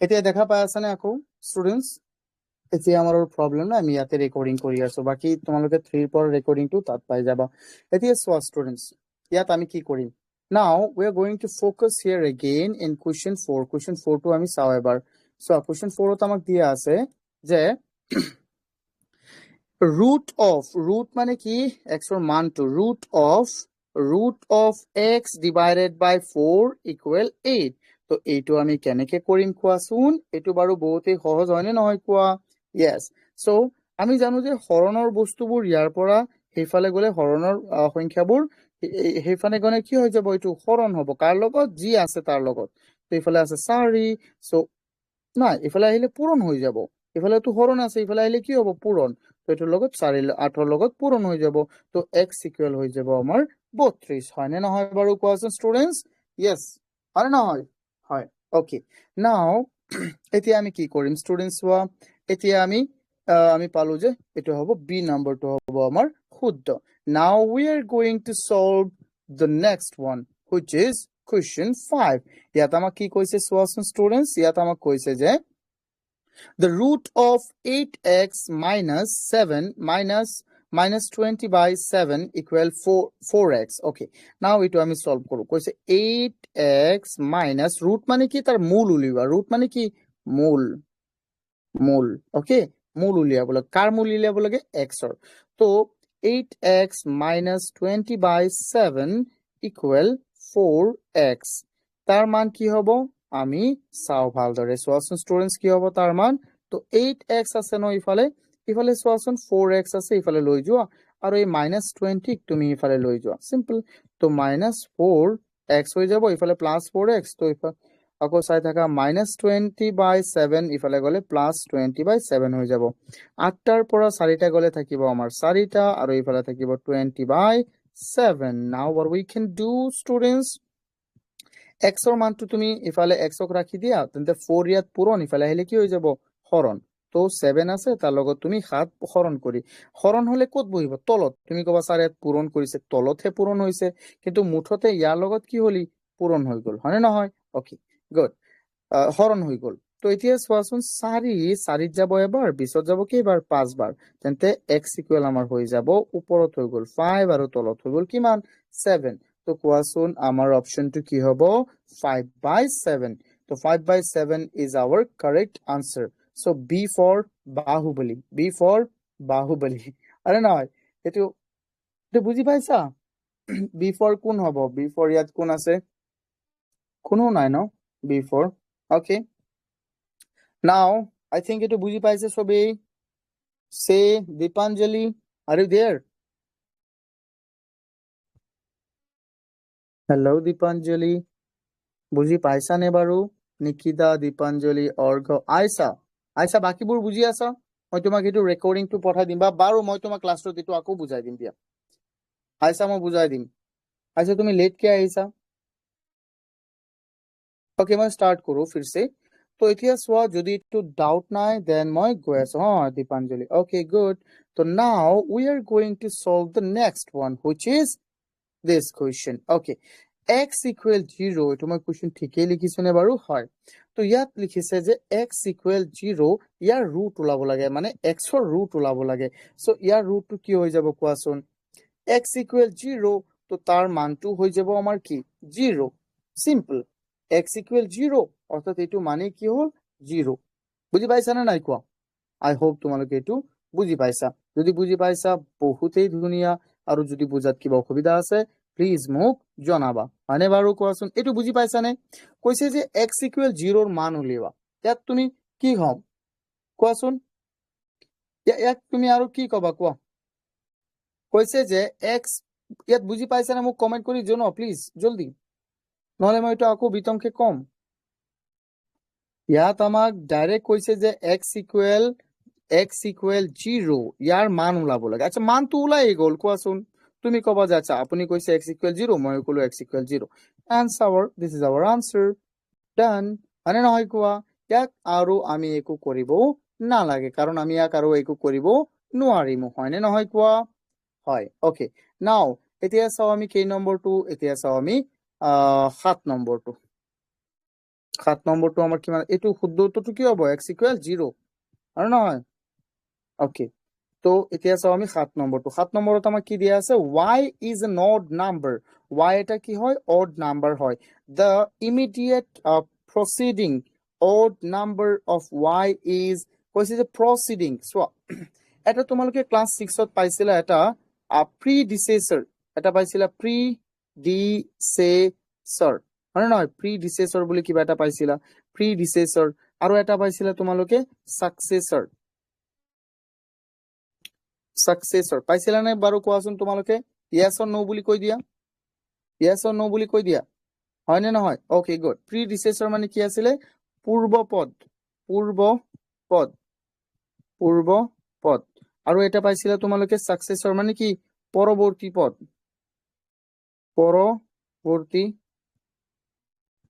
এতিয়া দেখা পাই আছানে আকৌ ষ্টুডেন্টস? এতিয়া আমাৰ প্ৰব্লেম নাই, আমি ইয়াতে ৰেকৰ্ডিং কৰি আছো, বাকি তোমালোকে 3 পৰা ৰেকৰ্ডিংটো তাত পাই যাবা। এতিয়া চোৱা ষ্টুডেন্টস, ইয়াত আমি কি কৰিম? Now we are going to focus here again in question 4. Question 4 টো আমি চাও এবাৰ। সো question 4 ত আমাক দিয়া আছে যে root মানে কি x ৰ মানটো root of x divided by 4 equal 8. তো এইটো আমি কেনেকে কৰিম কোৱাচোন? এইটো বাৰু বহুতেই সহজ হয়নে নহয় কোৱা? Yes. So আমি জানো যে হৰণৰ বস্তুবোৰ ইয়াৰ পৰা হেইফালে গলে হৰণৰ সংখ্যাবোৰ হেইফালে গনে কি হৈ যাব? এইটো হৰণ হ'ব কাৰ লগত? যি আছে তাৰ লগত। তো এইফালে আছে 4, সো না এইফালে আহিলে পূৰণ হৈ যাব। এইফালে তো হৰণ আছে, এইফালে আহিলে কি হ'ব? পূৰণ। তো এটোৰ লগত 4 8 ৰ লগত পূৰণ হৈ যাব। তো x ইকুৱেল হৈ যাব আমাৰ 32 হয়নে নহয় বাৰু কোৱাচোন ষ্টুডেন্টস? Yes হয় নহয়? হয়। ওকে, নাও এতিয়া আমি কি কৰিম ষ্টুডেন্টস? ওয়া এতিয়া আমি পালো যে এটো হ'ব বি নাম্বাৰটো হ'ব আমাৰ শুদ্ধ। Now we are going to solve the next one, which is question 5. ইয়াত আমাক কি কৈছে চোৱাচোন ষ্টুডেন্টস? ইয়াত আমাক কৈছে যে the root of 8x minus 7 minus 20 by 7 equal 4x. Okay, now ito আমি solve কৰো। কৈছে 8x minus root মানে কি? তাৰ মূল উলিওৱা। root মানে কি? মূল। ওকে, মূল উলিয়াব লাগে। কাৰ মূল উলিয়াব লাগে? x ৰ। তো 8x minus 20 by 7 equal 4x. তাৰ মান কি হ'ব? আমি চাও ভালদৰে। চোৱাচোন ষ্টুডেন্টস কি হ'ব তাৰ মান? তো 8x আছে ন ইফালে, ইফালে চোৱাচোন 4x আছে, ইফালে লৈ যোৱা আৰু এই -20 তুমি ইফালে লৈ যোৱা। সিম্পল। তো -4x হৈ যাব, ইফালে +4x। তো ইফালে আকৌ চাই থাকা -20 by 7 ইফালে গলে +20 by 7 হৈ যাব। 8টাৰ পৰা 4টা গলে থাকিব আমাৰ 4টা আৰু ইফালে থাকিব 20 by 7. Now what we can do students? x ৰ মানটো তুমি ইফালে x ক ৰাখি দিয়া, তেন্তে 4 ইয়াত পূৰণ, ইফালে আহিলে কি হৈ যাব? হৰণ। তো 7 আছে, তাৰ লগত তুমি 7 হৰণ কৰি, হৰণ হলে ক'ত বহিব? তলত। তুমি কবা স্যাৰ ইয়াত পূৰণ কৰিছে, তলতহে পূৰণ হৈছে, কিন্তু মুঠতে ইয়াৰ লগত কি হলি? পূৰণ হৈ গল, হয়নে নহয়? Okay, good. হৰণ হৈ গল। তো এতিয়া চোৱাচোন 4 যাব এবাৰ, 20 যাব কি এবাৰ? 5 বাৰ। তেন্তে x ইকুৱেল আমাৰ হৈ যাব, ওপৰত হৈ গল 5 আৰু তলত হৈ গল কিমান? 7। তো কোৱাচোন আমাৰ অপশনটো কি হ'ব? 5 by 7. তো 5 by 7 is our correct answer. So B for Baahubali, B for বাহুবলী। আরে নহয়, এটো বুঝি পাইছা? B for কোন হ'ব? B for ইয়াত কোন আছে? কোনো নাই ন? B for, okay. Now I think এটো বুঝি পাইছে সবেই? Say Deepanjali, are you there? Hello Deepanjali, বুঝি পাইছা নে বাৰু? নিকিতা, দীপাঞ্জলি, অৰ্ঘ, আইছা বাকিবোৰ বুজি আছা? মই তোমাক এইটো ৰেকৰ্ডিংটো পঠাই দিম, বা বাৰু মই তোমাক ক্লাছটোত এইটো আকৌ বুজাই দিম দিয়া। আইছা মই বুজাই দিম। আইছা তুমি লেট কে আহিছা? ওকে, মই স্টার্ট কৰো ফিৰসে। তো এতিয়া চোৱা, যদি একটু ডাউট নাই দেন মই গৈ আছো। হ্যাঁ দীপাঞ্জলি, ওকে গুড। তো now we are going to solve the next one, which is this question. Okay, x equal 0, এইটো মই কোয়েশ্চন ঠিকেই লিখিছো নে বাৰু? হয়। তো ইয়াত লিখিছে যে x ইকুৱেল 0, ইয়াৰ ৰুট ওলাব লাগে, মানে x ৰ ৰুট ওলাব লাগে। সো ইয়াৰ ৰুটটো কি হৈ যাব কোৱাচোন? x ইকুৱেল 0, তো তাৰ মানটো হৈ যাব আমাৰ কি? 0। সিম্পল। x ইকুৱেল 0, অৰ্থাৎ এইটো মানে কি হল? 0। বুঝি পাইছা না নাই কোৱা? আই হোপ তোমালোকে এইটো বুঝি পাইছা। যদি বুঝি পাইছা বহুতেই ধুনীয়া, আৰু যদি বুজাত কিবা অসুবিধা আছে প্লিজ মোক জনাবা, হয়নে বাৰু কোৱাচোন? এইটো বুঝি পাইছা নে? কৈছে যে x ইকুৱেল 0 ৰ মান উলিওৱা। ইয়াত তুমি কি হম কোৱাচোন? ইয়াত তুমি আৰু কি কবা কোৱা? কৈছে যে x, ইয়াত বুঝি পাইছা নে? মোক কমেন্ট কৰি জনাও প্লিজ জলদি, নহলে মই এইটো আকৌ বিতংকে কম। ইয়াত আমাক ডাইরেক্ট কৈছে যে x ইকুৱেল 0, ইয়াৰ মান ওলাব লাগে। আচ্ছা, মানটো ওলাই গ'ল, কোৱাচোন? তুমি কবা যে আচ্ছা আপুনি কৈছে x ইকুৱেল 0, মই কলো x equal 0, answer, this is our answer, done, মানে নহয় কোৱা? ইয়াক আৰু আমি একো কৰিব নালাগে, কাৰণ আমি ইয়াক আৰু একো কৰিব নোৱাৰিম, হয়নে নহয় কোৱা? হয়। ওকে, নাও এতিয়া চাও আমি কেই নম্বৰটো? এতিয়া চাও আমি 7 নম্বৰটো। 7 নম্বৰটো আমাৰ কিমান এইটো শুদ্ধ উত্তৰটো কি হ'ব x = 0 আৰু নহয় ওকে তো এতিয়া চাও আমি 7 নম্বৰটো 7 নম্বৰত আমাৰ কি দিয়া আছে y is an odd number y এটা কি হয় odd number হয় the immediate proceeding odd number of y is কৈছে যে proceeding so এটা তোমালোকে ক্লাস 6 ত পাইছিলা এটা predecessor এটা পাইছিলা predecessor হয় নহয় predecessor বুলি কিবা এটা পাইছিলা predecessor আৰু এটা পাইছিলা তোমালোকে successor successor পাইছিলা নে বাৰু কোৱাচোন তোমালোকে yes or no বুলি কৈ দিয়া yes or no বুলি কৈ দিয়া হয় নে নহয় ওকে গুড predecessor মানে কি আছিল পূৰ্বপদ পূৰ্বপদ পূৰ্বপদ আৰু এটা পাইছিলা তোমালোকে successor মানে কি পৰৱৰ্তী পদ পৰৱৰ্তী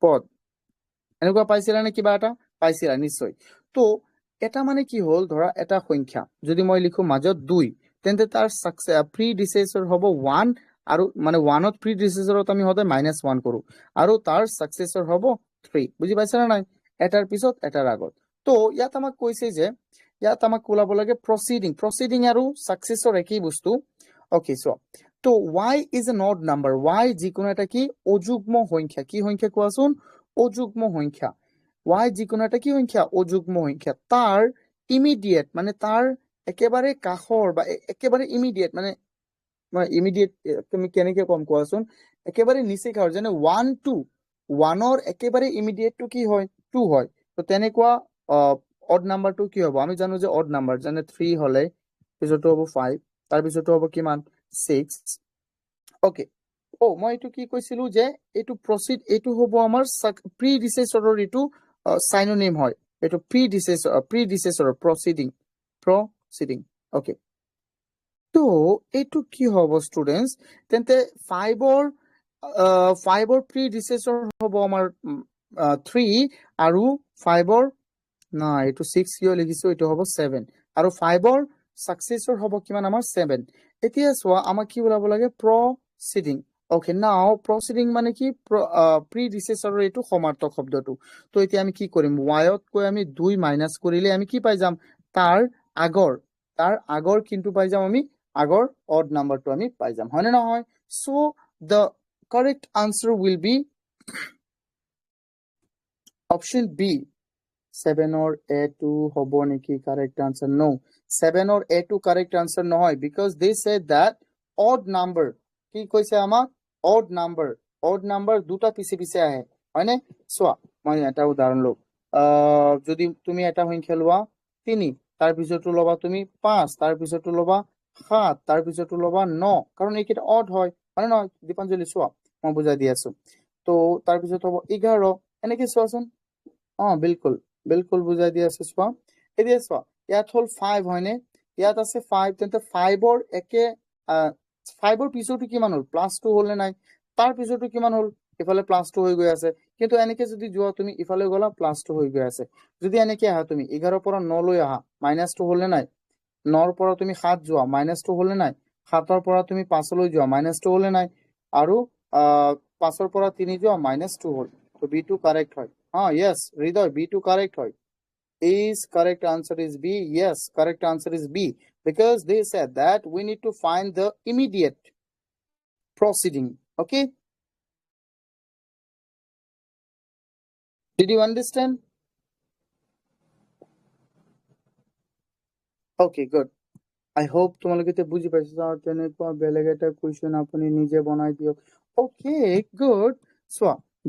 পদ এনেকুৱা পাইছিলা নে কিবা এটা পাইছিলা নিশ্চয় তো এটা মানে কি হল ধৰা এটা সংখ্যা যদি মই লিখো মাজত 2 তেন্তে তাৰ predecessor হ'ব 1 আৰু মানে 1 ত predecessorত আমি হতে -1 কৰো আৰু তাৰ successor হ'ব 3 বুজি পাইছা না নাই এটাৰ পিছত এটাৰ আগত তো ইয়াত আমাক কৈছে যে ইয়াত আমাক কোলাব লাগে proceeding আৰু successor একই বস্তু ওকে সো তো y is an odd number y যিকোনো এটা কি অযুগ্ম সংখ্যা কি সংখ্যা কোৱাচোন অযুগ্ম সংখ্যা y যিকোনো এটা কি সংখ্যা অযুগ্ম সংখ্যা তাৰ ইমিডিয়েট মানে তাৰ একেবাৰে কাখৰ বা একেবাৰে ইমিডিয়েট মানে ইমিডিয়েট তুমি কেনেকে কম কোৱাচোন একেবাৰে নিচে কাখৰ যেনে 1 2 1 ৰ একেবাৰে ইমিডিয়েট টু কি হয় 2 হয় তো তেনেকুৱা অড নাম্বাৰটো কি হ'ব আমি জানো যে অড নাম্বাৰ যেনে 3 হলে পিছতো হ'ব 5 তাৰ পিছতো হ'ব কিমান 6 ওকে ও মই এটো কি কৈছিলো যে এটো প্ৰসিড এটো হ'ব আমাৰ প্ৰিডিসেসৰৰ এটো সাইনোনিম হয় এটো প্ৰিডিসেসৰ proceeding ওকে তো এটো কি হ'ব স্টুডেন্টস তেন্তে 5 ৰ প্ৰিডিসেসৰ হ'ব আমাৰ 3 আৰু 5 ৰ না এটো 6 কিয় লিখিছো এটো হ'ব 7 আৰু 5 ৰ সাকসেসৰ হ'ব কিমান আমাৰ 7 এতিয়া সোৱা আমাক কি বলাব লাগে proceeding okay now proceeding মানে কি predecessor এটো সমাৰ্থক শব্দটো তো এতিয়া আমি কি কৰিম y ত কৈ আমি 2 মাইনাস কৰিলে আমি কি পাই যাম তাৰ আগৰ কিন্তু পাই যাম আমি আগৰ odd নাম্বাৰটো আমি পাই যাম হয়নে নহয় so the correct answer will be option b 7 or a2 hobo niki correct answer no 7 or a2 correct answer নহয় because they said that odd number কি কৈছে আমাক odd number দুটা পিছে পিছে আহে হয়নে সোয়া মই এটা উদাহৰণ লও যদি তুমি এটা সংখ্যা লোৱা 3 তাৰ পিছতো লবা তুমি 5 তাৰ পিছতো লবা 7 তাৰ পিছতো লবা 9 কাৰণ এইকেইটা odd হয় মানে নহয় দীপাঞ্জলি সোয়া মই বুজাই দি আছো তো তাৰ পিছত হ'ব 11 এনেকে সোৱাচোন বিলকুল বুজাই দি আছে সোৱা এতিয়া সোৱা ইয়াত হল 5 হয়নে ইয়াত আছে 5 তেন্তে 5 ৰ একে 5 ৰ পিছতো কিমান হল +2 হল নে নাই তাৰ পিছতো কিমান হল ইফালে +2 হৈ গৈ আছে কিন্তু এনেকে যদি যোৱা তুমি ইফালে গলা +2 হৈ গৈ আছে যদি এনেকে আহা তুমি 11 পৰা 9 লৈ আহা -2 হল নে নাই 9 ৰ পৰা তুমি 7 যোৱা -2 হল নে নাই 7 ৰ পৰা তুমি 5 লৈ যোৱা -2 হল নে নাই আৰু 5 ৰ পৰা 3 যোৱা -2 হল তো b2 কারেক্ট হয় yes হৃদয় b2 correct হয় is correct answer is b yes correct answer is b because they said that we need to find the immediate proceeding okay did you understand okay good I hope তোমালোকে তে বুজি পাইছো আৰু তেনেকুৱা বেলেগ এটা question আপুনি নিজে বনাই দিয়ক okay good so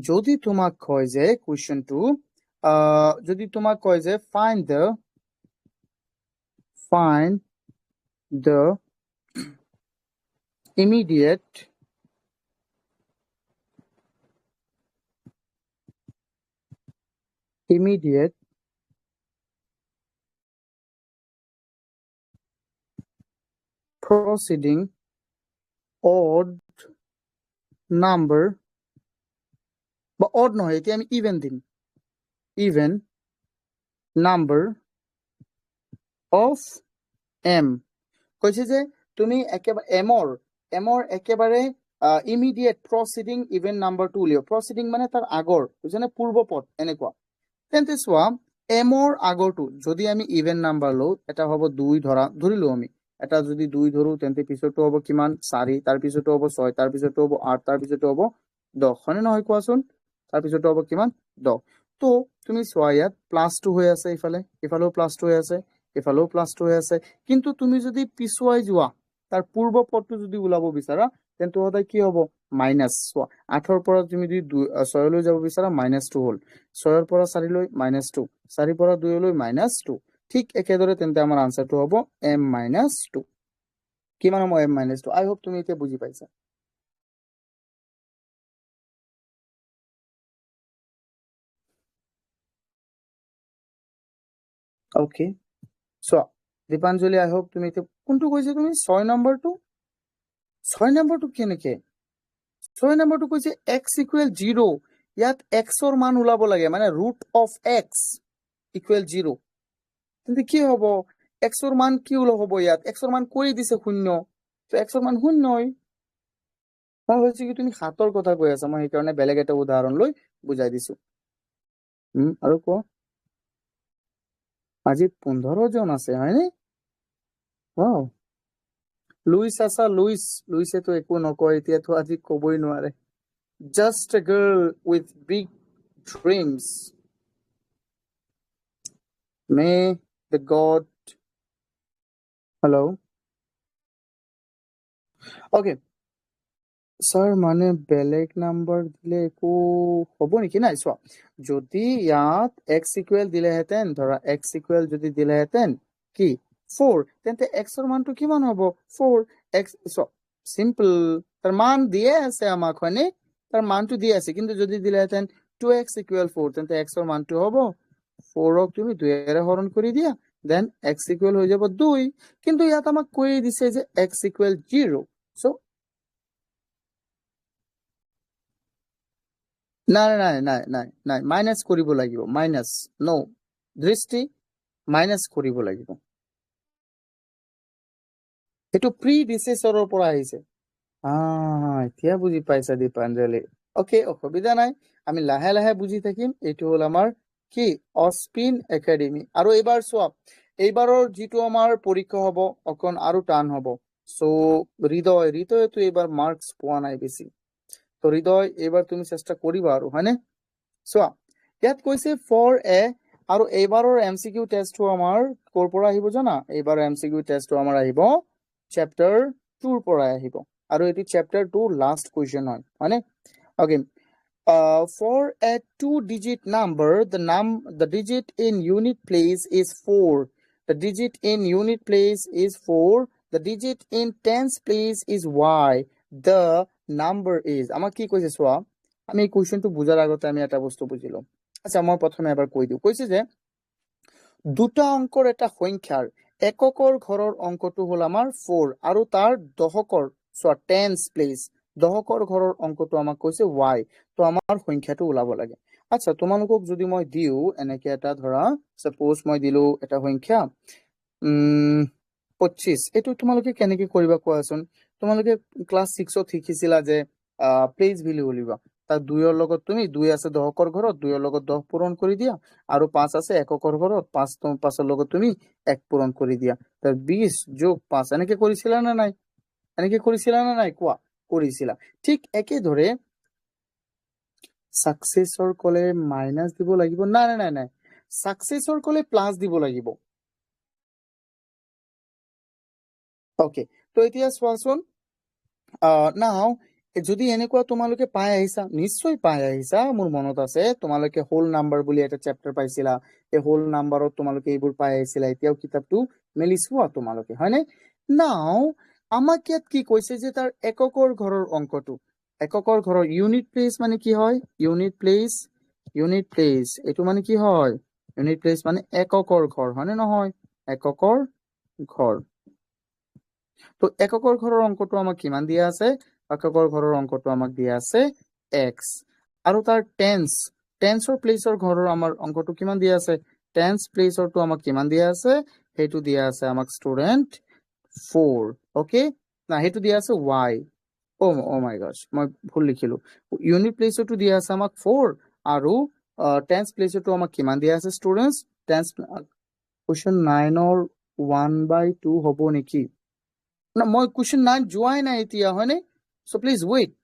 যদি তোমাক কয় যে কোৱেশ্চনটো যদি তোমাক কয় যে find the immediate proceeding odd number বা odd নহয় এতিয়া আমি even দিম even number of m কৈছে যে তুমি একেবাৰে m ৰ একেবাৰে ইমিডিয়েট প্ৰচিডিং ইভেন নাম্বাৰটো উলিয়াও প্ৰচিডিং মানে তাৰ আগৰ বুজিছানে পূৰ্বপদ এনেকুৱা তেন্তে চোৱা এমৰ আগৰটো যদি আমি ইভেন নাম্বাৰ লওঁ এটা হ'ব 2 ধৰিলো আমি এটা যদি 2 ধৰো তেন্তে পিছৰটো হ'ব কিমান 4 তাৰ পিছৰটো হ'ব 6 তাৰ পিছৰটো হ'ব 8 তাৰ পিছৰটো হ'ব 10 হয়নে নহয় কোৱাচোন তাৰ পিছৰটো হ'ব কিমান 10 তো তুমি চোৱা ইয়াত +2 হৈ আছে ইফালেও +2 হৈ আছে ইফালেও +2 হৈ আছে কিন্তু তুমি যদি পিছুৱাই যোৱা তাৰ পূৰ্ব পদটো যদি ওলাব বিচাৰা তেন্তে সদায় কি হ'ব মাইনাস চোৱা 8ৰ পৰা তুমি যদি 6 লৈ যাব বিচাৰা -2 হ'ল 6ৰ পৰা 4 লৈ -2 4ৰ পৰা 2 লৈ -2 ঠিক একেদৰে তেন্তে আমাৰ আনসাৰটো হ'ব m-2 কিমান হ'ব m-2 আই হোপ তুমি এতিয়া বুজি পাইছা ওকে সো দীপাঞ্জলি আই হোপ তুমি এতিয়া কোনটো কৈছে তুমি 6 নম্বৰটো 6 নম্বৰটো কেনেকে 6 নম্বৰটো কৈছে x = 0 ইয়াত x ৰ মান ওলাব লাগে মানে √(x) = 0 তেন্তে কি হ'ব x ৰ মান কি হ'ব ইয়াত x ৰ মান কৰি দিছে 0 তো x ৰ মান 0 হয় মই ভাবিছো কি তুমি 7ৰ কথা কৈ আছা মই সেইকাৰণে বেলেগ এটা উদাহৰণ লৈ বুজাই দিছো আৰু কোৱা আজি 15 জন আছে হয়নে ওয়াও লুইস আসা লুইসে তো একো নকয় এতিয়া তো আজি কবই নোৱাৰে just a girl with big dreams may the god hello okay sir মানে বেলেগ নাম্বার দিলে একো হ'ব নেকি নাই চোৱা যদি ইয়াত x ইকুৱেল দিলেহেঁতেন ধৰা x ইকুৱেল যদি দিলেহেঁতেন কি 4 তেন্তে x ৰ মানটো কিমান হ'ব 4 x সিম্পল তাৰ মান দিয়ে আছে আমাক হয়নে তাৰ মানটো দিয়ে আছে কিন্তু যদি দিলেহেঁতেন 2x = 4 তেন্তে x ৰ মানটো হ'ব 4ক তুমি 2 এৰে হৰণ কৰি দিয়া দেন x ইকুৱেল হৈ যাব 2 কিন্তু ইয়াত আমাক কৈ দিছে যে x = 0 সো নাই মাইনাস কৰিব লাগিব মাইনাস নো দৃষ্টি মাইনাস কৰিব লাগিব এটো প্ৰিডিসেসৰৰ পৰা আহিছে এতিয়া বুজি পাইছা দীপাঞ্জলি ওকে অসুবিধা নাই আমি লাহে লাহে বুজি থাকিম এটো হল আমাৰ কি অস্পিন একাডেমি আৰু এবাৰ চোৱা এইবাৰৰ যেটো আমাৰ পৰীক্ষা হ'ব অকন আৰু টান হ'ব সো হৃদয়টো এবাৰ মাৰ্কস পোৱা নাই বেছি তো হৃদয় এবাৰ তুমি চেষ্টা কৰিবা আৰু হয়নে চোৱা ইয়াত কৈছে ফৰ এ আৰু এইবাৰৰ এমসিকিউ টেষ্টটো আমাৰ কৰ পৰা আহিব জানা এইবাৰৰ এমসিকিউ টেষ্টটো আমাৰ আহিব চ্যাপ্টাৰ 2 ৰ পৰা আহিব আৰু এটি চ্যাপ্টাৰ 2 লাষ্ট কোৱেশ্চন হয় হয়নে okay for a 2-digit number the digit in unit place is 4 the digit in unit place is 4 the digit in tens place is y the number is আমাক কি কৈছে চোৱা আমি এই কোৱেশ্চনটো বুজাৰ আগতে আমি এটা বস্তু বুজিলো আচ্ছা মই প্ৰথমে এবাৰ কৈ দিও কৈছে যে দুটা অংকৰ এটা সংখ্যাৰ এককৰ ঘৰৰ অংকটো হল আমাৰ 4 আৰু তাৰ দশকৰ চোৱা টেন্স প্লেস দশকৰ ঘৰৰ অংকটো আমাক কৈছে y তো আমাৰ সংখ্যাটো ওলাব লাগে আচ্ছা তোমালোকক যদি মই দিও এনেকে এটা ধৰা সাপোজ মই দিলো এটা সংখ্যা 25 এটো তোমালোকে কেনেকে কৰিবা কোৱাচোন তোমালোকে ক্লাস 6 ত শিকিছিলা যে প্লেস ভ্যালু উলিবা তাৰ 2 এৰ লগত তুমি 2 আছে দশকৰ ঘৰত 2 এৰ লগত 10 পূৰণ কৰি দিয়া আৰু 5 আছে এককৰ ঘৰত 5 এৰ লগত তুমি 1 পূৰণ কৰি দিয়া তাৰ 20 যোগ 5 এনেকে কৰিছিলা না নাই কোৱা কৰিছিলা ঠিক একে ধৰে সাকসেসৰ কলে মাইনাস দিব লাগিব নাই সাকসেসৰ কলে প্লাস দিব লাগিব ওকে তো এতিয়া চোৱাচোন নাও যদি এনেকুৱা তোমালোকে পাই আহিছা নিশ্চয় পাই আহিছা মোৰ মনত আছে তোমালোকে হোল নাম্বাৰ বুলি এটা চ্যাপ্টাৰ পাইছিলা এই হোল নাম্বাৰত তোমালোকে এইবোৰ পাই আহিছিলা এতিয়াও কিতাপটো মেলিছোৱা তোমালোকে হয়নে নাও আমাক ইয়াত কি কৈছে যে তাৰ এককৰ ঘৰৰ অংকটো এককৰ ঘৰৰ ইউনিট প্লেস মানে কি হয় ইউনিট প্লেস এটো মানে কি হয় ইউনিট প্লেস মানে এককৰ ঘৰ হয়নে নহয় এককৰ ঘৰ তো এককৰ ঘৰৰ অংকটো আমাক কিমান দিয়া আছে এককৰ ঘৰৰ অংকটো আমাক দিয়া আছে x আৰু তাৰ টেন্সৰ প্লেসৰ ঘৰৰ আমাৰ অংকটো কিমান দিয়া আছে টেন্স প্লেসৰটো আমাক কিমান দিয়া আছে হেতু দিয়া আছে আমাক স্টুডেন্ট 4 ওকে না হেতু দিয়া আছে y অ' মাই গছ, মই ভুল লিখিলো। ইউনিট প্লেচতো দিয়া আছে আমাক 4 আৰু টেন্স প্লেচতো আমাক কিমান দিয়া আছে ষ্টুডেন্টস? টেন্স কুৱেশ্যন 9ৰ 1/2 হ'ব নেকি? না, মই কুৱেশ্যন 9 যোৱাই নাই এতিয়া, হয়নে? চ' প্লিজ ৱেইট।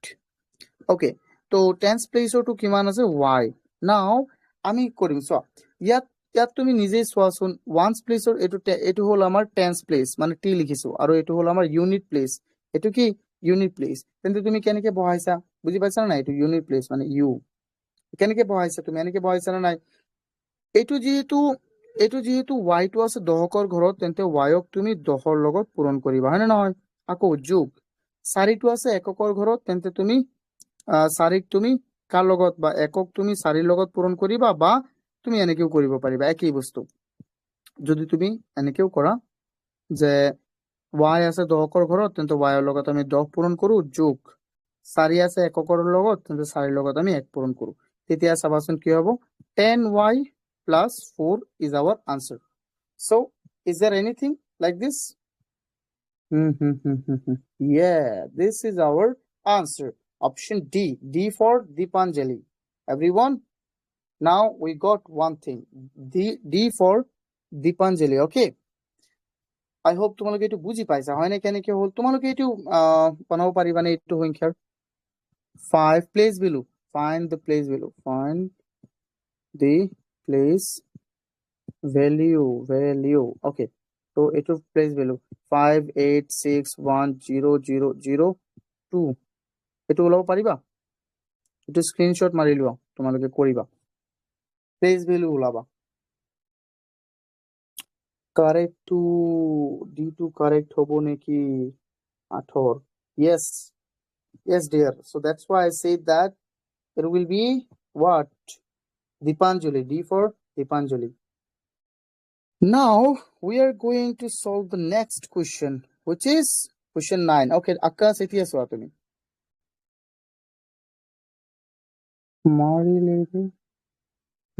অ'কে, তো টেন্স প্লেচৰটো কিমান আছে? y। নাও আমি কৰিম চোৱা, ইয়াত ইয়াত তুমি নিজেই চোৱাচোন, ওৱান্স প্লেচৰ এইটো হ'ল আমাৰ টেন্স প্লেচ, মানে টি লিখিছো, আৰু এইটো হ'ল আমাৰ ইউনিট প্লেচ। এইটো কি? Unit place. তেন্তে তুমি কেনেকে বহাইছা? বুজি পাইছা না নাই? এইটো ইউনিট প্লেচ মানে ইউ। কেনেকে বহাইছা তুমি? এনেকে বহাইছা না নাই? এইটো যিহেতু ৱাইটো আছে দশকৰ ঘৰত, তেন্তে ৱাইক তুমি 10ৰ লগত পূৰণ কৰিবা, হয় নে নহয়? আকৌ যোগ 4টো আছে এককৰ ঘৰত, তেন্তে তুমি 4ক তুমি কাৰ লগত, বা একক তুমি 4ৰ লগত পূৰণ কৰিবা, বা তুমি এনেকেও কৰিব পাৰিবা, একেই বস্তু। যদি তুমি এনেকেও কৰা যে ৱাই আছে দশকৰ ঘৰত, তেন্তে ৱাইৰ লগত আমি 10 পূৰণ কৰো, যোগ 4 আছে এককৰ লগত, তেন্তে 4ৰ লগত আমি 1 পূৰণ কৰো। তেতিয়া চাবাচোন কি হ'ব? 10y plus 4 is our answer. So, is there anything like this? Yeah, this is our answer. Option D. D for Deepanjali. Everyone, now we got one thing. D for Deepanjali. Okay. I hope তোমালোকে এইটো বুজি পাইছা, হয় নে? কেনেকে হ'ল তোমালোকে এইটো বনাব পাৰিবানে এইটো সংখ্যাৰ? 5 place value. Find the place value. Find the place value. Okay, so এইটো place value 586100002 এইটো ওলাব পাৰিবা? এইটো স্ক্ৰিনশ্বট মাৰি লোৱা, তোমালোকে কৰিবা, place value ওলাবা। কারেক্ট টু D2 কারেক্ট হবো নেকি? 8 yes, yes dear, so that's why I said that it will be what? Deepanjali. D for Deepanjali. Now we are going to solve the next question, which is question 9. Okay, Akash, এতিয়া চোৱা তুমি।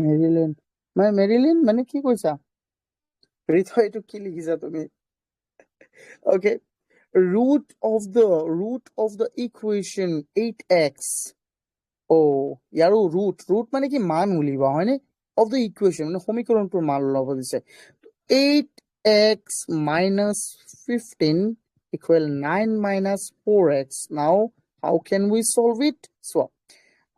মেৰিলেন Marilyn মানে কি কৈছা? হৃদয়, এইটো কি লিখিছা তুমি? Okay, root of the equation 8x. ইয়াৰো root মানে কি? মান উলিবা, হয়নে? of the equation মানে সমীকৰণটোৰ মান ওলাব দিছে। 8x minus 15 equal 9 minus 4x. Now how can we solve it? So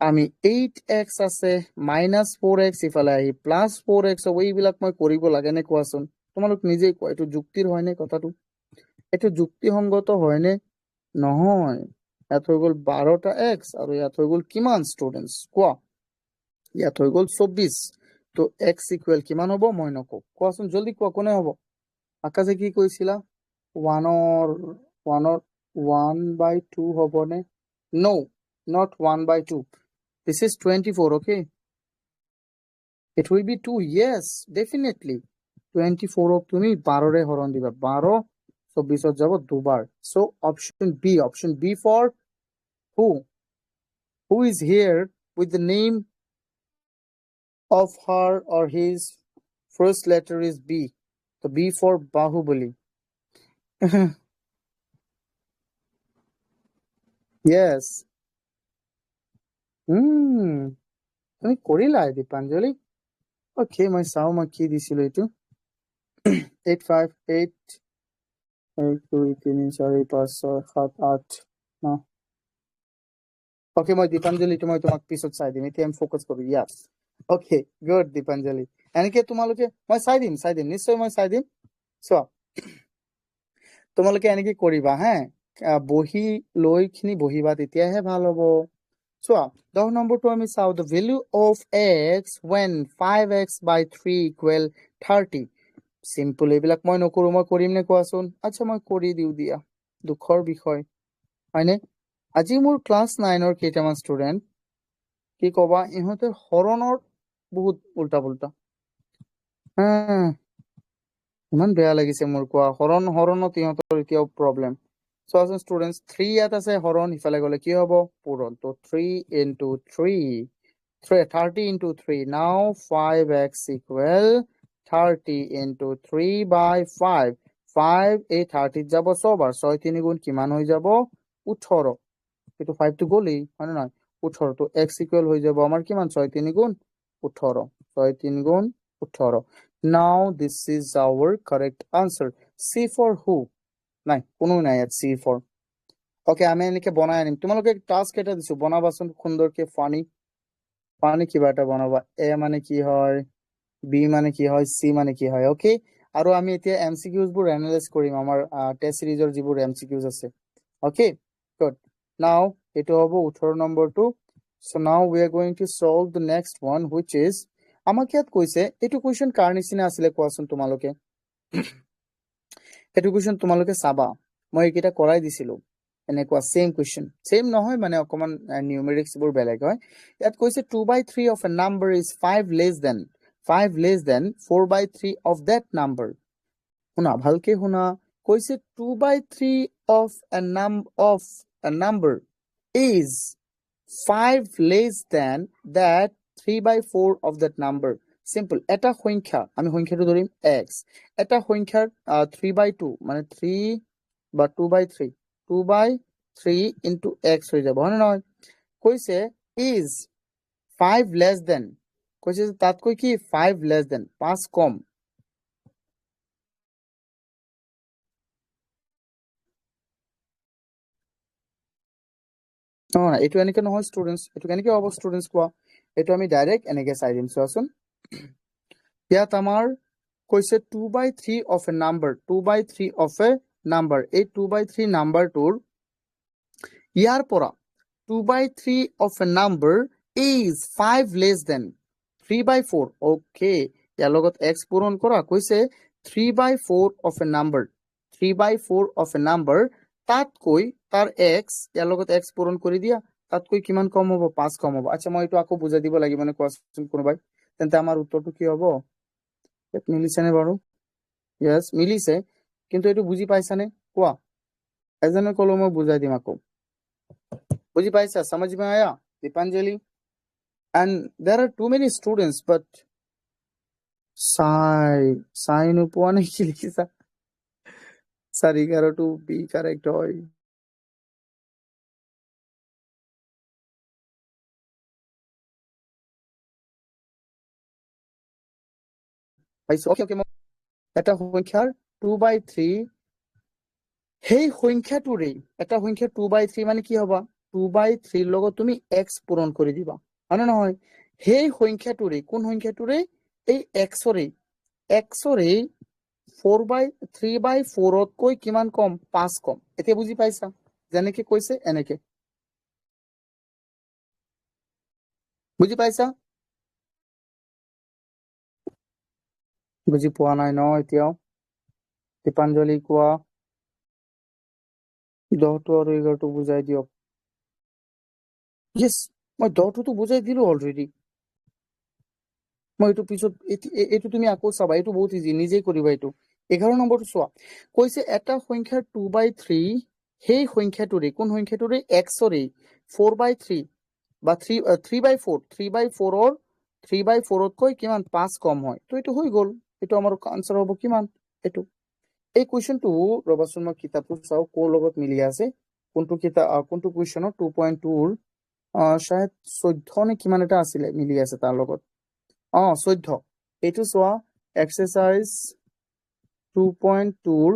আমি 8x আছে minus 4x ইফালে আহি plus 4x হ'ব, এইবিলাক মই কৰিব লাগে নে কোৱাচোন? তোমালোক নিজেই কোৱা, এইটো যুক্তিৰ হয়নে কথাটো? এইটো যুক্তিসংগত হয়নে? নহয়। ইয়াত হৈ গ'ল 12টা x আৰু ইয়াত হৈ গ'ল কিমান ষ্টুডেন্টস কোৱা? ইয়াত হৈ গ'ল 24। তো x ইকুৱেল কিমান হ'ব? মই নকওঁ, কোৱাচোন জলদি কোৱা, কোনে হ'ব? আকাশে কি কৈছিলা? 1/2 হ'বনে? No, not 1/2. This is 24, okay? It will be 2, yes, definitely. 24 তুমি 12ৰে হৰণ দিবা, 12 24ত যাব দুবাৰ। So option B for who? Who is here with the name of her or his first letter is B? The B for Bahubali. Yes. তুমি কৰিলা Dipanjali? Okay, মই চাওঁ মই কি দিছিলো এইটো। 858 1 2 3 4 5 6 7 8 9। Okay, মই দীপাঞ্জলিটো মই তোমাক পিছত চাই দিম, এতিয়া আমি ফ'কাছ কৰো। ইয়াস, অ'কে, গুড দীপাঞ্জলি। এনেকে তোমালোকে মই চাই দিম নিশ্চয় মই চাই দিম। চোৱা, তোমালোকে এনেকে কৰিবা হা, বহি লৈ খিনি বহিবা, তেতিয়াহে ভাল হ'ব। চোৱা, 10 নম্বৰটো আমি চাওঁ। The value of x when 5x by 3 equal 30. Simple, এইবিলাক মই নকৰো, মই কৰিম নে কোৱাচোন? আচ্ছা, মই কৰি দিওঁ দিয়া, দুখৰ বিষয়, হয়নে? আজি মোৰ ক্লাছ 9ৰ কেইটামান ষ্টুডেণ্ট, কি কবা, ইহঁতে হৰণৰ বহুত উল্টা পুল্টা। ইমান বেয়া লাগিছে মোৰ কোৱা, হৰণত ইহঁতৰ এতিয়াও প্ৰব্লেম। চোৱাচোন ষ্টুডেণ্টছ, 3 ইয়াত আছে, হৰণ ইফালে গ'লে কি হ'ব? পূৰণ। তো 3 into 3, 30 into 3. Now 5x equal 30 into 3 by 5. 5 এই 30 যাব 6 বাৰ, 6 3 গুণ কিমান হৈ যাব? 18। এইটো 5 টো গ'লেই হয় নে নহয় 18 তো x ইকুয়াল হৈ যাব আমাৰ কিমান 6 3 গুণ 18 6 3 গুণ 18 নাও this is our correct answer C ফর হু নাই কোনো নাই ইয়াত সি ফর ওকে আমি এনেকে বনাই আনিম তোমালোকে টাস্ক এটা দিছো বনাবাচোন সুন্দৰকে ফানি ফানি কিবা এটা বনাবা এ মানে কি হয় বি মানে কি হয় সি মানে কি হয় ওকে আৰু আমি এতিয়া এমসিকিউজ বোৰ এনালাইজ কৰিম আমাৰ টেস্ট সিৰিজৰ যিবোৰ এমসিকিউজ আছে ওকে গুড নাও এটো হ'ব 18 নম্বৰটো so now we are going to solve the next one which is আমাক ইয়াত কৈছে এটো কোৱেশ্চন কাৰ নিচিনা আছিলে কোৱাচোন তোমালোকে এটো কোৱেশ্চন তোমালোকে চাবা মই এইকেইটা কৰাই দিছিলো এনেকুৱা সেম কোৱেশ্চন সেম নহয় মানে অকমান নিউমেৰিক্স বোৰ বেলেগ হয় ইয়াত কৈছে 2/3 of a number is 5 less than 4/3 of that number শুনা ভালকে শুনা কৈছে 2/3 of a number is 5 less than that 3/4 of that number simple এটা সংখ্যা আমি সংখ্যাটো ধৰিম x এটা সংখ্যাৰ 3/2 মানে 3 বা 2/3 2/3 into x হৈ যাব হয় নহয় কৈছে is 5 less than কৈছে তাতকৈ কি 5 less than 5 কম নহয় এইটো এনেকে নহয় ষ্টুডেন্টস এইটো কেনেকে হ'ব ষ্টুডেন্টস কোৱা এইটো আমি ডাইৰেক্ট এনেকে চাই দিম চোৱাচোন ইয়াত আমাৰ কৈছে 2/3 of a number 2/3 of a number এই 2/3 নাম্বাৰটোৰ ইয়াৰ পৰা 2/3 of a number is 5 less than 3/4 okay ইয়াৰ লগত x পূৰণ কৰা কৈছে 3/4 of a number 3/4 of a number তাতকৈ তাৰ x ইয়াৰ লগত x পূৰণ কৰি দিয়া তাতকৈ কিমান কম হ'ব 5 কম হ'ব আচ্ছা মই এইটো আকৌ বুজাই দিব লাগিব মানে কোৱাচোন কোনোবাই তেন্তে আমাৰ উত্তৰটো কি হ'ব এক মিলিছেনে বাৰু ইয়েস মিলিছে কিন্তু এইটো বুজি পাইছানে কোৱা এজনে কলো মই বুজাই দিম আকৌ বুজি পাইছা समझ में आया Deepanjali and there are too many students but সাই নোপোৱা নে কি লিখিছা 4 বি কাৰেক্ট হয় পাইছো ওকে ওকে এটা সংখ্যাৰ 2/3 সেই সংখ্যাটোৰে এটা সংখ্যা 2/3 মানে কি হবা 2/3 লগত তুমি x পূৰণ কৰি দিবা হয় নহয় সেই সংখ্যাটোৰে কোন সংখ্যাটোৰে এই x-ৰে 3/4 তকৈ কিমান কম 5 কম এতিয়া বুজি পাইছা যেনেকে কৈছে এনেকে বুজি পাইছা বুজি পোৱা নাই ন এতিয়াও দীপাঞ্জলি কোৱা 10টো আৰু 11টো বুজাই দিয়ক ইয়েস মই 10টো বুজাই দিলো অলৰেডি মই এইটো পিছত এইটো তুমি আকৌ চাবা এইটো বহুত ইজি নিজেই কৰিবা এইটো 11 নম্বৰটো চোৱা কৈছে এটা সংখ্যাৰ 2/3 সেই সংখ্যাটোৰে কোন সংখ্যাটোৰে x-ৰে 4/3 বা 3/4 তকৈ কিমান 5 কম হয় তো এইটো হৈ গ'ল এইটো আমাৰ আনসাৰ হ'ব কিমান এইটো এই কোৱেশ্চনটো ৰবাচোন মই কিতাপটো চাও কোৰ লগত মিলি আছে কোনটো কিতাপ কোনটো কোৱেশ্চনৰ 2.2 শায়দ 14 নে কিমান এটা আছিলে মিলি আছে তাৰ লগত 14 এইটো চোৱা এক্সাৰসাইজ 2.2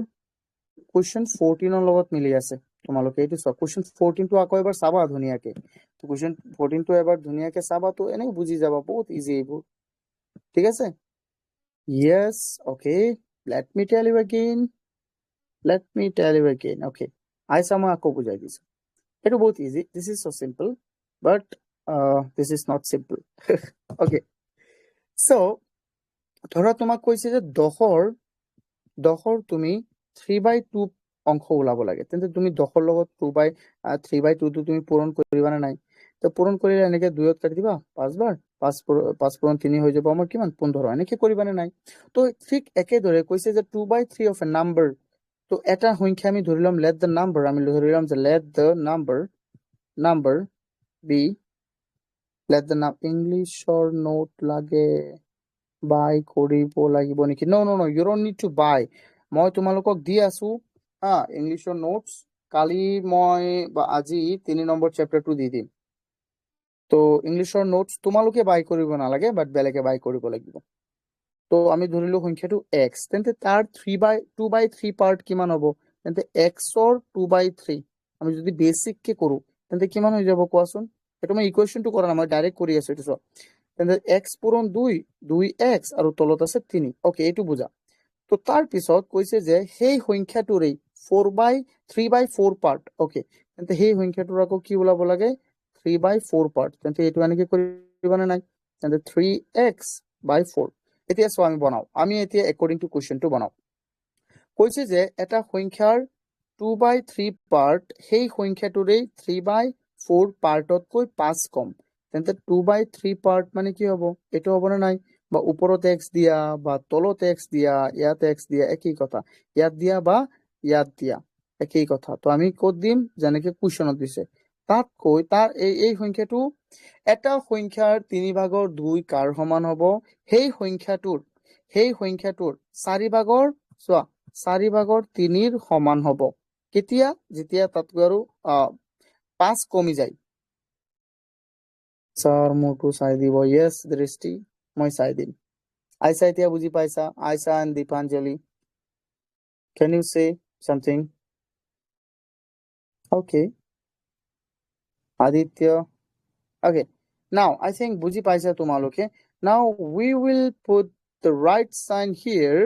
কুৱেশ্চন 14 লগত মিলি আছে তোমালোকে এইটো চোৱা কুৱেশ্চন 14 টো আকৌ এবাৰ চাবা ধুনীয়াকে কুৱেশ্চন 14 টো এবাৰ ধুনীয়াকে চাবা তো এনে বুজি যাবা বহুত ইজি এইবোৰ ঠিক আছে yes okay let me tell you again okay আইছা মই আকৌ বুজাই দিছো এইটো বহুত easy this is so simple but this is not simple okay so ধৰা তোমাক কৈছে যে 10ৰ তুমি 3/2 অংশ ওলাব লাগে তেন্তে তুমি 10ৰ লগত 3/2 টো তুমি পূৰণ কৰিবা না নাই তো পূৰণ কৰিলে এনেকে 2ত কাটি দিবা 5 বাৰ 5 পূৰণ 3 হৈ যাব আমাৰ কিমান 15 এনেকে কৰিবা না নাই তো ঠিক একেদৰে কৈছে যে 2/3 অফ এ নাম্বাৰ তো এটা সংখ্যা আমি ধৰিলাম লেট দ্য নাম্বাৰ আমি ধৰিলাম যে let the number be let the ইংলিছৰ নোট লাগে বাই কৰিব লাগিব নেকি নো নো নো ইউ ডোন্ট নিড টু বাই মই তোমালোকক দি আছো ইংলিছৰ নোটস কালি মই বা আজি 3 নম্বৰ চেপ্টাৰটো দি দিম তো ইংলিছৰ নোটছ তোমালোকে বাই কৰিব নালাগে বাট বেলেগে বাই কৰিব লাগিব তো আমি ধৰিলো সংখ্যাটো x তেন্তে তাৰ 2/3 পাৰ্ট কিমান হ'ব তেন্তে x ৰ 2/3 আমি যদি বেসিক কে কৰো তেন্তে কিমান হৈ যাব কোৱাচোন এটা মই ইকুৱেশনটো কৰা না মই ডাইৰেক্ট কৰি আছো এটো তেন্তে x পূৰণ 2x আৰু তলত আছে 3 ওকে এটো বুজা তো তাৰ পিছত কৈছে যে সেই সংখ্যাটোৰে 3/4 পাৰ্ট ওকে তেন্তে সেই সংখ্যাটোৰ আকৌ কি ওলাব লাগে 3/4 পাৰ্ট তেন্তে এটো এনেকে কৰিবানে নাই তেন্তে 3x/4 এতিয়া সো আমি এতিয়া একৰ্ডিং টু কোৱেশ্চনটো বনাও কৈছে যে এটা সংখ্যাৰ 2/3 পাৰ্ট সেই সংখ্যাটোৰে 3/4 পাৰ্টতকৈ 5 কম তেন্তে 2/3 পাৰ্ট মানে কি হ'ব এটো হ'ব না নাই বা ওপৰত x দিয়া বা তলত x দিয়া ইয়াত x দিয়া একই কথা ইয়াত দিয়া বা ইয়াত দিয়া একই কথা তো আমি কোড দিম যেনেকে কোৱেশ্চনত দিছে তাত কৈ তাৰ এই সংখ্যাটো এটা সংখ্যাৰ 3/2 কাৰ সমান হ'ব সেই সংখ্যাটোৰ 4/3 সমান হ'ব কেতিয়া যেতিয়া তাতকৈ আৰু 5 কমি যায় স্যার মোটো চাই দিব ইয়েস দৃষ্টি মই চাই দিম আইসা এতিয়া বুজি পাইছা আইসা and Dipanjali can you say something okay aditya okay now I think বুজি পাইছা তোমালোকে now we will put the right sign here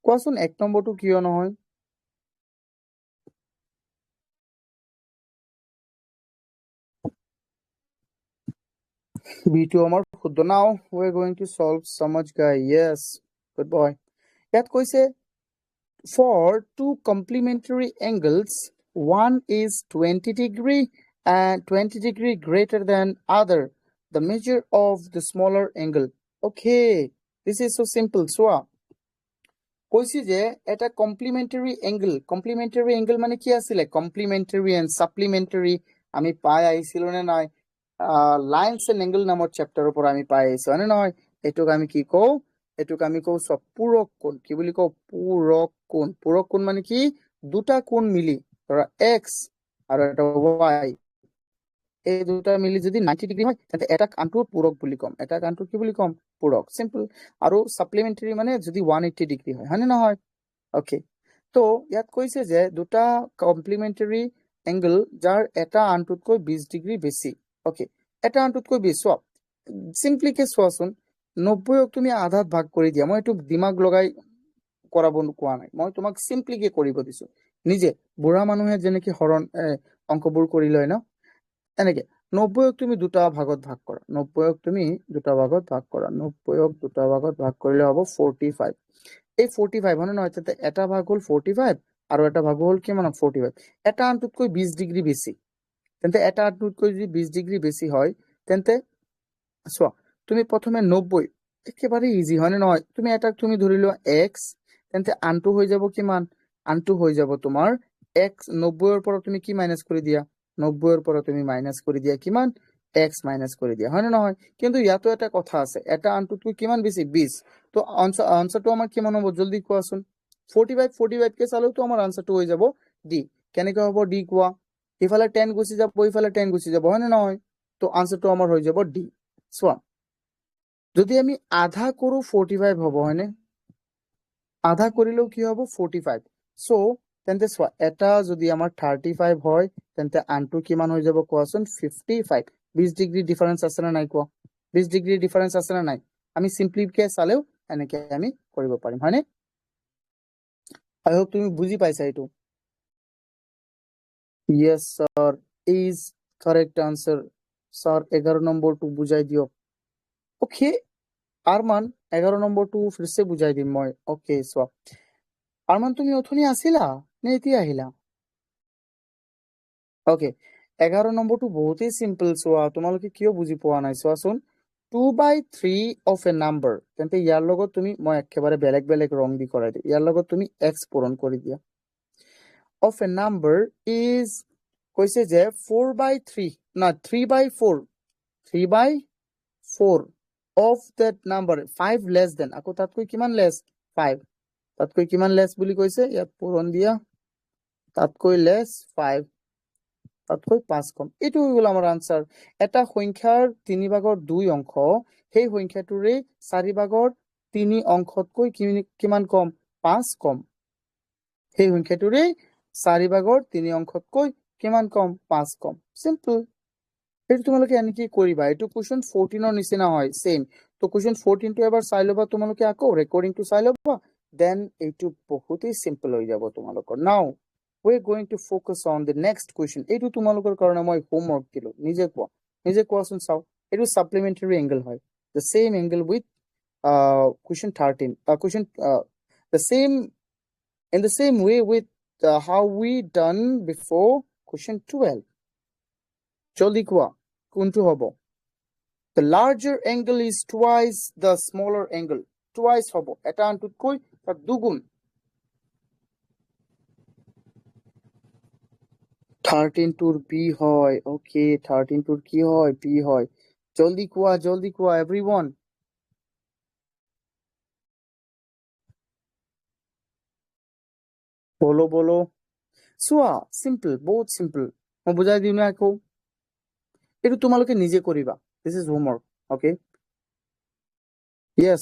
কোৱাচোন 1 নম্বৰটো কিয় নহয় B2 আমাৰ শুদ্ধ now we are going to solve samajh guy yes good boy ইয়াত কৈছে for two complementary angles one is 20 degree and 20 degree greater than other the measure of the smaller angle okay this is so simple so কৈছি যে এটা complimentary angle মানে কি আছিল complimentary and supplementary আমি পাই আইছিল না নাই লাইনস এন্ড অ্যাঙ্গেল নামৰ চ্যাপ্টাৰৰ পৰা আমি পাই আইছো না নহয় এটুক আমি কি কও এটুক আমি কও পূৰক কোণ কি বুলি কও পূৰক কোণ মানে কি দুটা কোণ মিলি ধৰা x আৰু এটা y এই দুটা মিলি যদি 90 ডিগ্ৰী হয় তেন্তে এটা আনটোৰ পূৰক বুলি কম এটা আনটোৰ কি বুলি কম পূৰক সিম্পল আৰু সাপ্লিমেন্টাৰি মানে যদি 180 ডিগ্ৰী হয় হয়নে নহয় ওকে তো ইয়াত কৈছে যে দুটা কমপ্লিমেন্টাৰি অ্যাঙ্গেল যাৰ এটা আনটোতকৈ 20 ডিগ্ৰী বেছি ওকে এটা আনটোতকৈ বেছি সিম্পলি কে চোৱাচোন 90ক তুমি আধাত ভাগ কৰি দিয়া মই এটো দিমাগ লগাই কৰাব কোৱা নাই মই তোমাক সিম্পলি কে কৰিব দিছো নিজে বুঢ়া মানুহে যেনেকৈ হৰণ অংকবোৰ কৰি লয় ন এনেকে 90ক তুমি দুটা ভাগত ভাগ কৰা 90ক তুমি দুটা ভাগত ভাগ কৰা 90ক দুটা ভাগত ভাগ কৰিলে হ'ব 45 এই 45 মানে নহয় তাতে এটা ভাগ হল 45 আৰু এটা ভাগ হল কিমান 45 এটা আনটোতকৈ 20 ডিগ্ৰী বেছি তেন্তে এটা আনটোতকৈ যদি 20 ডিগ্ৰী বেছি হয় তেন্তে চোৱা তুমি প্ৰথমে 90 একেবাৰে ইজি হয় নহয় তুমি এটা তুমি ধৰি লোৱা x তেন্তে আনটো হৈ যাব কিমান আনটো হৈ যাব তোমাৰ x 90 ৰ পৰা তুমি কি মাইনাস কৰি দিয়া 90 ৰ পৰা তুমি মাইনাস কৰি দিয়া কিমান x মাইনাস কৰি দিয়া হয় না নহয় কিন্তু ইয়াতো এটা কথা আছে এটা আনটোতকৈ কিমান বেছি 20 তো আনসারটো আমাৰ কিমান হ'ব জলদি কোৱাচোন 45 কে চালেও তো আমাৰ আনসাৰটো হৈ যাব d কেনেকৈ হ'ব d কোৱা ইফালে 10 গুচি যাব ইফালে 10 গুচি যাব হয় না নহয় তো আনসারটো আমাৰ হৈ যাব d চোৱা যদি আমি আধা কৰো 45 হ'ব হয়নে আধা কৰিলেও কি হ'ব 45 সো তেন্তে চোৱা এটা যদি আমাৰ 35 হয় তেন্তে আনটো কিমান হৈ যাব কোৱাচোন 55 20 ডিগ্ৰী ডিফাৰেন্স আছে না নাই কোৱা 20 ডিগ্ৰী ডিফাৰেন্স আছে না নাই আমি সিম্পলি কে চালেও এনেকে আমি কৰিব পাৰিম হয়নে আই হোপ তুমি বুজি পাইছা এটো yes sir is correct answer sir 11 নম্বৰটো বুজাই দিয়ক ওকে আৰমান 11 নম্বৰটো ফিৰছে বুজাই দিম মই ওকে সো আৰমান তুমি অথনি আছিলা নে এতিয়া আহিলা ওকে 11 নম্বৰটো বহুতেই সিম্পল সোয়া তোমালোকে কিয় বুজি পোৱা নাই সোৱাচোন 2/3 of a number তেন্তে ইয়াৰ লগত তুমি মই একেবাৰে বেলেগ ৰং দি কৰাই দিম ইয়াৰ লগত তুমি x পূৰণ কৰি দিয়া of a number is কৈছে যে 4/3 না 3/4 3/4 of that number 5 less than আকৌ তাতকৈ কিমান less 5 তাতকৈ কিমান less বুলি কৈছে ইয়াত পূৰণ দিয়া তাতকৈ less 5 তাতকৈ 5 কম এইটো হৈ গ'ল আমাৰ আনসাৰ এটা সংখ্যাৰ 3/2 অংশ সেই সংখ্যাটোৰে 4/3 অংশতকৈ কিমান কম 5 কম সেই সংখ্যাটোৰে 4/3 অংশতকৈ কিমান কম 5 কম সিম্পল এইটো তোমালোকে এনেকৈ কৰিবা এইটো কোৱেশ্চন 14 ৰ নিচিনা হয় সেম তো কোৱেশ্চন 14 টো এবাৰ চাই লবা তোমালোকে আকৌ ৰেকৰ্ডিংটো চাই লবা দেন এইটো বহুতই সিম্পল হৈ যাব তোমালোকৰ নাও we're going to focus on the next question এইটো তোমালোকৰ কাৰণে মই হোমৱৰ্ক দিলো নিজে কোৱাচোন চাও এইটো সাপ্লিমেন্টাৰী এংগল হয় the same angle with question 13 question the same in the same way with how we done before question 12 জলদি কোৱা কোনটো হ'ব the larger angle is twice the smaller angle twice হ'ব এটা আনটোতকৈ তার দুগুণ 13 টুর b হয় ওকে 13 টুর কি হয় b হয় জলদি কোৱা everyone বলো চোৱা সিম্পল বহুত সিম্পল মই বুজাই দিম না আকৌ এইটো তোমালোকে নিজে কৰিবা this is homework okay yes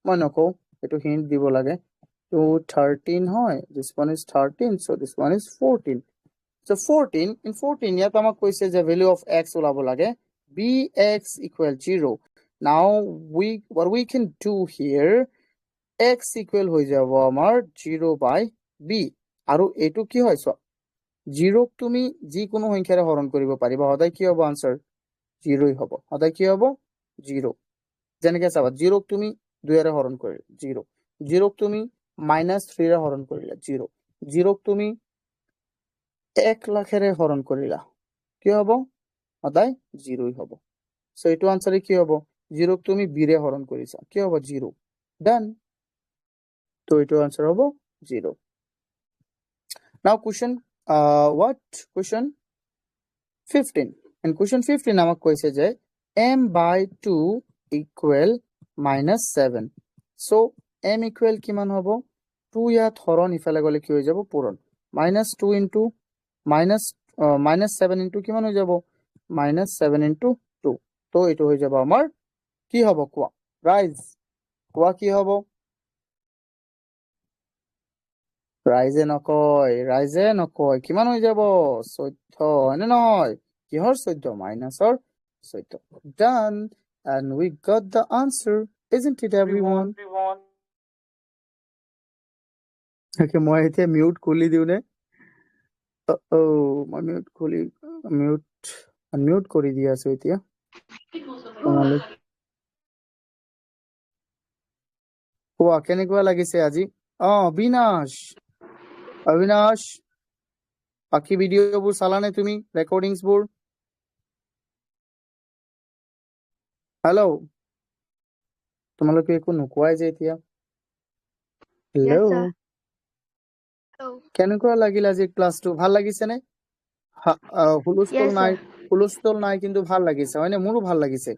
মই নকওঁ এইটো হিন্ট দিব লাগে তো 13 হয় this one is 13 so this one is 14 so 14 in 14 ইয়াত আমাক কৈছে যে value of x ওলাব লাগে bx equal 0 now what we can do here x equal হৈ যাব আমাৰ 0/b আৰু এইটো কি হয় সো 0 তুমি যিকোনো সংখ্যাৰে হৰণ কৰিব পাৰিবা সদায় কি হ'ব আনসাৰ 0ই হ'ব সদায় কি হ'ব 0 যেনেকৈ চাবা 0 তুমি 2 ৰে হৰণ কৰিলে 0 0 তুমি -3 ৰে হৰণ কৰিলা 0 0 তুমি 1 লাখেৰে হৰণ কৰিলা কি হ'ব সদায় 0ই হ'ব সো এইটো আনসাৰে কি হ'ব 0 তুমি b ৰে হৰণ কৰিছা কি হ'ব 0 ডান তো এইটো আনসার হ'ব 0 now question what question 15 and question 15 আমাক কৈছে যে m/2 equal -7 so m equal কিমান হ'ব 2 ইয়াত হৰণ ইফালে গলে কি হৈ যাব পূৰণ -2 into -7 into কিমান হৈ যাব -7 into 2 তো এইটো হৈ যাব আমাৰ কি হ'ব কোৱা ৰাইজ কোৱা কি হ'ব ৰাইজে নকয় কিমান হৈ যাব 14 হয়নে নহয় কিহৰ 14 মাইনাসৰ 14 done and we got the answer isn't it everyone okay মই এতিয়া মিউট খুলি দিও নে মই মিউট কৰি দি আছো এতিয়া কোৱা কেনেকুৱা লাগিছে আজি অবিনাশ বাকি ভিডিঅ'বোৰ চালানে তুমি ৰেকৰ্ডিংছবোৰ হেল্ল' তোমালোকে একো নোকোৱাই যে এতিয়া হেল্ল' কেনেকুৱা লাগিল আজি ক্লাছটো ভাল লাগিছে নে হুলস্থুল নাই কিন্তু ভাল লাগিছে হয়নে মোৰো ভাল লাগিছে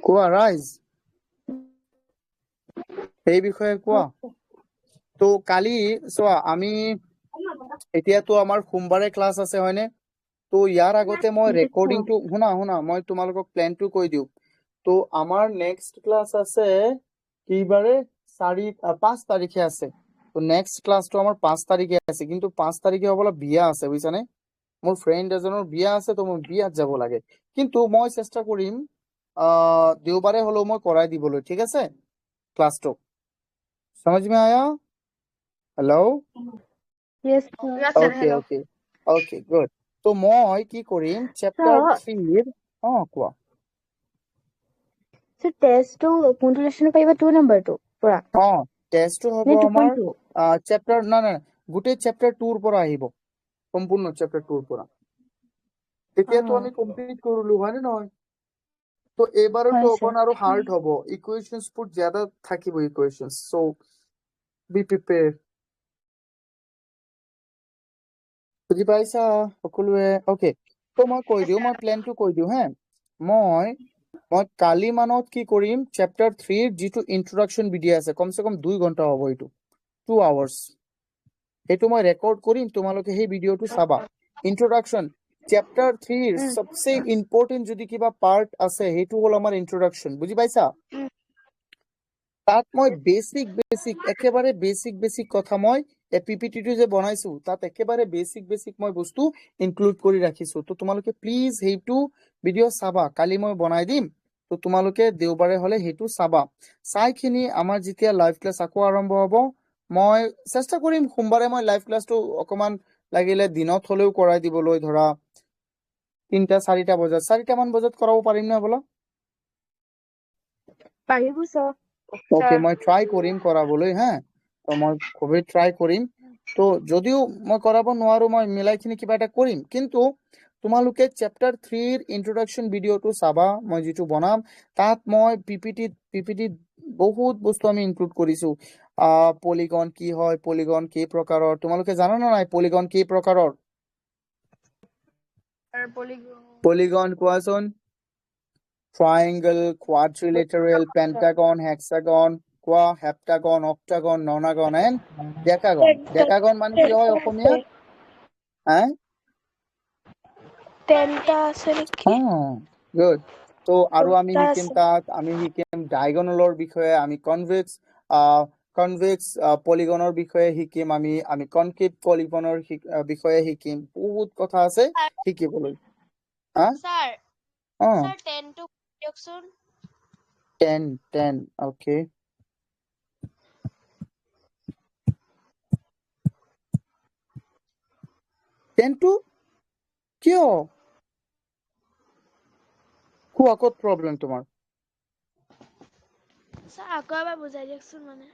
কোৱা ৰাইজ এই বিষয়ে কোৱা তো কালি চোৱা আমি এতিয়াতো আমাৰ সোমবাৰে ক্লাছ আছে হয়নে তো ইয়াৰ আগতে মই ৰেকৰ্ডিংটো শুনা মই তোমালোকক প্লেনটো কৈ দিও তো আমাৰ নেক্সট ক্লাছ আছে কিবাৰে 5 তাৰিখে আছে তো নেক্সট ক্লাছটো আমাৰ 5 তাৰিখে আছে কিন্তু 5 তাৰিখে হ'বলা বিয়া আছে বুজিছানে মোৰ ফ্ৰেন্ড এজনৰ বিয়া আছে তো মই বিয়াত যাব লাগে কিন্তু মই চেষ্টা কৰিম দেওবাৰে হলো মই কৰাই দিবলৈ ঠিক আছে ক্লাছটো समझ में आया hello Yes, sir. okay good তো মই কি কৰিম চ্যাপ্টাৰ 3 কোৱা So test to কোনটো লেসন পাইবা 2 নম্বৰটো পুৰা টেষ্টটো হ'ব আমাৰ চ্যাপ্টাৰ না গোটেই চ্যাপ্টাৰ 2 ৰ পৰা আহিব সম্পূৰ্ণ চ্যাপ্টাৰ 2 ৰ পৰা এতিয়াতো আমি কমপ্লিট কৰিলো হয় নে নহয় তো এবাৰটো অকন আৰু হাৰ্ড হ'ব ইকুৱেশনছ বোৰ ज्यादा থাকিব ইকুৱেশনছ সো বি প্ৰিপেয়াৰ বুজি পাইছা সকলোৱে ওকে তো মই কৈ দিওঁ, মই প্লেনটো কৈ দিওঁ হে। মই কালি মানত কি কৰিম, চেপ্টাৰ 3 যিটো ইন্ট্ৰডাকশ্যন ভিডিঅ' আছে, কমচে কম 2 ঘণ্টা হ'ব, এইটো 2 আৱাৰ্ছ, সেইটো মই ৰেকৰ্ড কৰিম, তোমালোকে সেই ভিডিঅ'টো চাবা। ইন্ট্ৰডাকশ্যন চেপ্টাৰ 3 সবচে ইম্পৰ্টেন্ট যদি কিবা পাৰ্ট আছে সেইটো হ'ল আমাৰ ইন্ট্ৰডাকশ্যন, বুজি পাইছা? তাত মই বেসিক একেবাৰে বেসিক কথা মই পিপিটিটো যে বনাইছো তাত একেবাৰে বেসিক মই বস্তু ইনক্লুড কৰি ৰাখিছো। তো তোমালোকে প্লিজ সেইটো ভিডিঅ' চাবা, কালি মই বনাই দিম, তো তোমালোকে দেওবাৰে হলে সেইটো চাবা। চাইখিনি আমাৰ যেতিয়া লাইভ ক্লাছ আকৌ আৰম্ভ হ'ব, মই চেষ্টা কৰিম সোমবাৰে মই লাইভ ক্লাছটো অকমান লাগিলে দিনত হলেও কৰাই দিবলৈ, ধৰা 3টা-4টা বজাত, 4টা মান বজাত কৰাব পাৰিম নে বোলা? পাৰিব ছাৰ। ওকে, মই ট্ৰাই কৰিম কৰাবলৈ, হা। তো মই খুবেই ট্ৰাই কৰিম। তো যদিও মই কৰাব নোৱাৰো, মই মিলাইখিনি কিবা এটা কৰিম, কিন্তু তোমালোকে চেপ্টাৰ 3 ইন্ট্ৰডাকশ্যন ভিডিঅ'টো চাবা, মই যিটো বনাম তাত মই পিপিটিত বহুত বস্তু আমি ইনক্লুড কৰিছো। পলিগন কি হয়, পলিগন কেই প্ৰকাৰৰ, তোমালোকে জানা না নাই পলিগন কেই প্ৰকাৰৰ? পলিগন কোৱাচোন। ট্রায়াঙ্গল, কোয়াড্রিলেটারেল, পেন্টাগন, হেক্সাগন, কোয়া, heptagon, octagon, ননাগন and decagon. Decagon মানে কি হয় অসমীয়াত? হ্যাঁ, 10টা আছে নেকি? গুড। তো আৰু আমি 10টা শিকিম আছে। তাত, আমি শিকিম ডায়াগোনালৰ বিষয়ে, আমি কনভেক্স পলিগনৰ বিষয়ে শিকিম, আমি কনকেভ পলিগনৰ বিষয়ে শিকিম। বহুত কথা আছে শিকিবলৈ। স্যাৰ অ স্যাৰ 10 টু দিয়কচোন। 10 ওকে। 10 টু কিয়? কোৱা, ক'ত প্ৰব্লেম তোমাৰ? স্যাৰ আকৌ এবাৰ বুজাই দিয়কচোন মানে।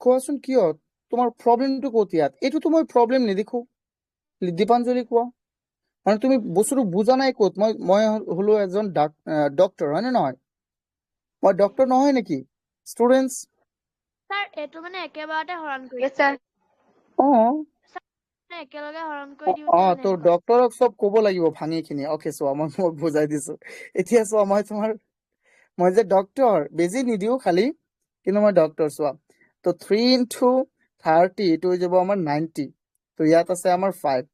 কোৱাচোন কিয়? তোমাৰ প্ৰব্লেমটো ক'ত ইয়াত? এইটোতো মই প্ৰব্লেম নেদেখো। দীপাঞ্জলি কোৱা, মানে তুমি বস্তুটো বুজা নাই ক'ত? মই হলো এজন ডক্টৰ, হয় নে নহয়? মই ডক্টৰ নহয় নেকি? ষ্টুডেন্টস, স্যাৰ এইটো মানে একেবাৰতে হৰণ কৰি Yes, sir. মানে একেলগে হৰণ কৰি দিওঁতে মানে তো এনেকুৱা। ডক্টৰক চব ক'ব লাগিব ভাঙি খিনি। অকে, চোৱা মই বুজাই দিছো। এতিয়া চোৱা, মই যে ডক্টৰ, বেজি নিদিও খালি, কিন্তু মই ডক্টৰ। চোৱা, তো 3 into 30 এইটো হৈ যাব আমাৰ 90, তো ইয়াত আছে আমাৰ 5,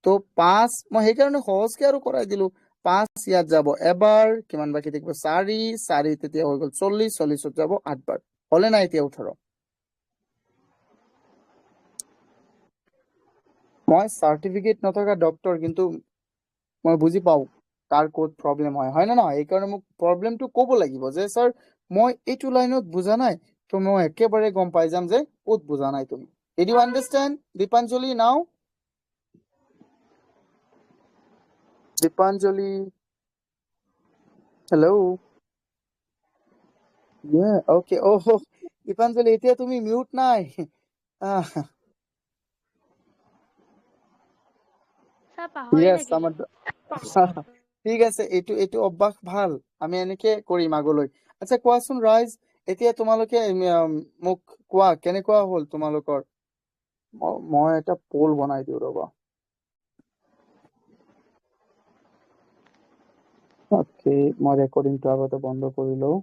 তো 5 মই সেইকাৰণে সহজকে আৰু কৰাই দিলো। 5 ইয়াত যাব এবাৰ, কিমান বাকী থাকিব? 4 তেতিয়া হৈ গ'ল 40, 40ত যাব 8 বাৰ, হলে নাই এতিয়া 18? মই চাৰ্টিফিকেট নথকা ডক্টৰ, কিন্তু মই বুজি পাও কাৰ ক'ত প্ৰব্লেম হয় নে নহয়? এইকাৰণে মোক প্ৰব্লেমটো ক'ব লাগিব যে ছাৰ মই এইটো লাইনত বুজা নাই, তো মই একেবাৰে গম পাই যাম যে ক'ত বুজা নাই তুমি। Did you understand, Dipanjali, now? Dipanjali, hello? Yeah, okay. Oh, Dipanjali, এতিয়া তুমি মিউট নাই। স্যার পাহৰি Yes, থাকিলো। ঠিক আছে, এইটো অভ্যাস ভাল, আমি এনেকে কৰিম আগলৈ। আচ্ছা কোৱাচোন ৰাইজ, এতিয়া তোমালোকে মোক কোৱা কেনেকুৱা হ'ল তোমালোকৰ? মই এটা পোল বনাই দিওঁ ৰবা। অকে, মই ৰেকৰ্ডিংটো আগতে বন্ধ কৰি লওঁ।